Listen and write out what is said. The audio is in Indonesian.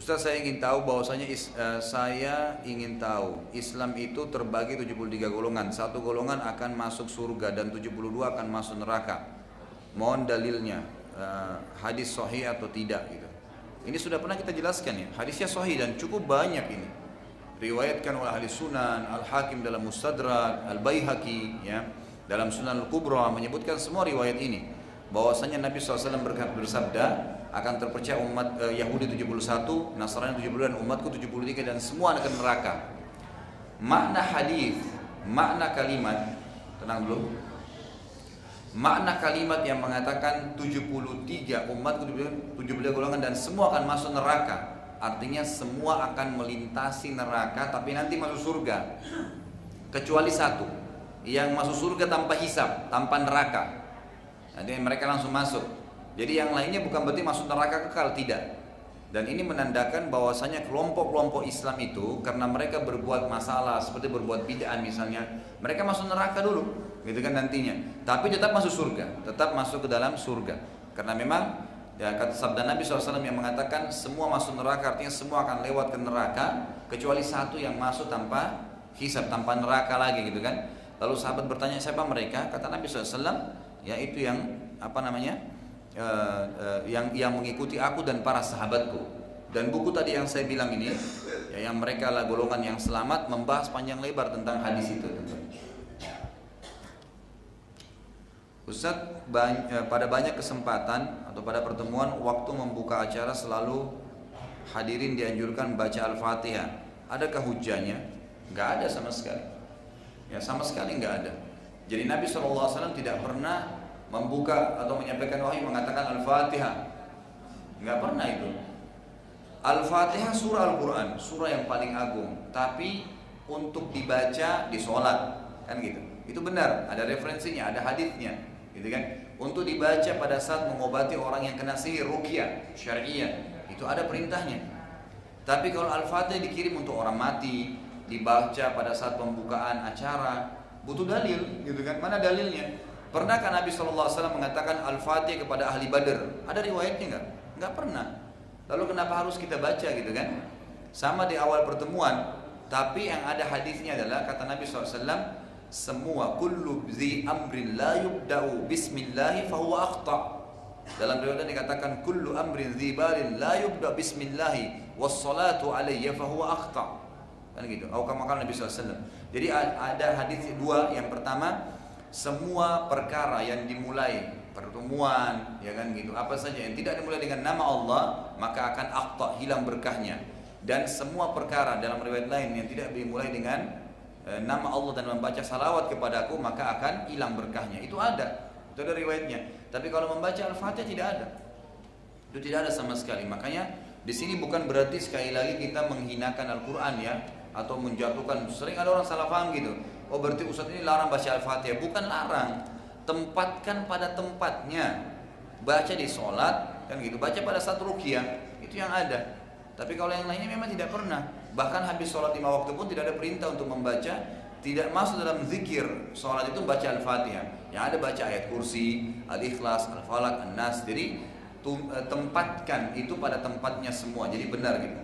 Ustaz, saya ingin tahu Islam itu terbagi 73 golongan. Satu golongan akan masuk surga dan 72 akan masuk neraka. Mohon dalilnya, hadis sahih atau tidak gitu. Ini sudah pernah kita jelaskan ya. Hadisnya sahih dan cukup banyak ini. Riwayatkan oleh ahli sunan, Al-Hakim dalam Mustadrak, Al-Baihaqi ya, dalam Sunan Al-Kubra menyebutkan semua riwayat ini. Bahwasanya Nabi SAW bersabda, akan terpecah umat Yahudi 71, Nasrani 70 dan umatku 73 dan semua akan neraka. Makna hadis, makna kalimat, tenang dulu. Makna kalimat yang mengatakan 73 umatku 73 golongan dan semua akan masuk neraka. Artinya semua akan melintasi neraka tapi nanti masuk surga. Kecuali satu, yang masuk surga tanpa hisab, tanpa neraka. Nanti mereka langsung masuk. Jadi yang lainnya bukan berarti masuk neraka kekal, tidak. Dan ini menandakan bahwasanya kelompok-kelompok Islam itu karena mereka berbuat masalah seperti berbuat bid'ah misalnya, mereka masuk neraka dulu, gitu kan nantinya. Tapi tetap masuk surga, tetap masuk ke dalam surga. Karena memang ya, kata sabda Nabi SAW yang mengatakan semua masuk neraka, artinya semua akan lewat ke neraka kecuali satu yang masuk tanpa hisab, tanpa neraka lagi, gitu kan. Lalu sahabat bertanya, siapa mereka? Kata Nabi SAW, yaitu yang apa namanya? Yang mengikuti aku dan para sahabatku. Dan buku tadi yang saya bilang ini ya, yang mereka lah golongan yang selamat, membahas panjang lebar tentang hadis itu. Ustaz, pada banyak kesempatan atau pada pertemuan waktu membuka acara selalu hadirin dianjurkan baca Al-Fatihah. Adakah hujahnya? Enggak ada sama sekali. Ya sama sekali enggak ada. Jadi Nabi SAW tidak pernah membuka atau menyampaikan wahyu mengatakan Al-Fatihah. Enggak pernah itu. Al-Fatihah surah Al-Quran, surah yang paling agung, tapi untuk dibaca di sholat, kan gitu. Itu benar, ada referensinya, ada hadisnya, gitu kan. Untuk dibaca pada saat mengobati orang yang kena sihir, ruqyah syariah, itu ada perintahnya. Tapi kalau Al-Fatihah dikirim untuk orang mati, dibaca pada saat pembukaan acara, butuh dalil, gitu kan. Mana dalilnya? Pernahkah Nabi SAW mengatakan Al-Fatihah kepada ahli Badr? Ada riwayatnya enggak? Enggak pernah. Lalu kenapa harus kita baca gitu kan? Sama di awal pertemuan. Tapi yang ada hadisnya adalah kata Nabi SAW, semua kullu zi amrin la yubda'u bismillahi fahuwa akhta'. Dalam riwayat dikatakan kullu amrin zi balin la yubda' bismillahi wassalatu alayya fahuwa akhta'. Kan gitu. Atau kama Nabi SAW. Jadi ada hadis dua. Yang pertama, semua perkara yang dimulai pertemuan ya kan gitu, apa saja yang tidak dimulai dengan nama Allah maka akan akhta, hilang berkahnya. Dan semua perkara dalam riwayat lain yang tidak dimulai dengan nama Allah dan membaca salawat kepadaku maka akan hilang berkahnya. Itu ada riwayatnya. Tapi kalau membaca Al-Fatihah tidak ada. Itu tidak ada sama sekali. Makanya di sini bukan berarti sekali lagi kita menghinakan Al-Quran ya, atau menjatuhkan. Sering ada orang salah paham gitu. Oh berarti Ustaz ini larang baca Al-Fatihah. Bukan larang, tempatkan pada tempatnya. Baca di sholat kan gitu, baca pada saat ruqyah, itu yang ada. Tapi kalau yang lainnya memang tidak pernah. Bahkan habis sholat 5 waktu pun tidak ada perintah untuk membaca. Tidak masuk dalam zikir sholat itu baca Al-Fatihah. Yang ada baca ayat kursi, Al-Ikhlas, Al-Falaq, An-Nas. Jadi tempatkan itu pada tempatnya semua. Jadi benar gitu.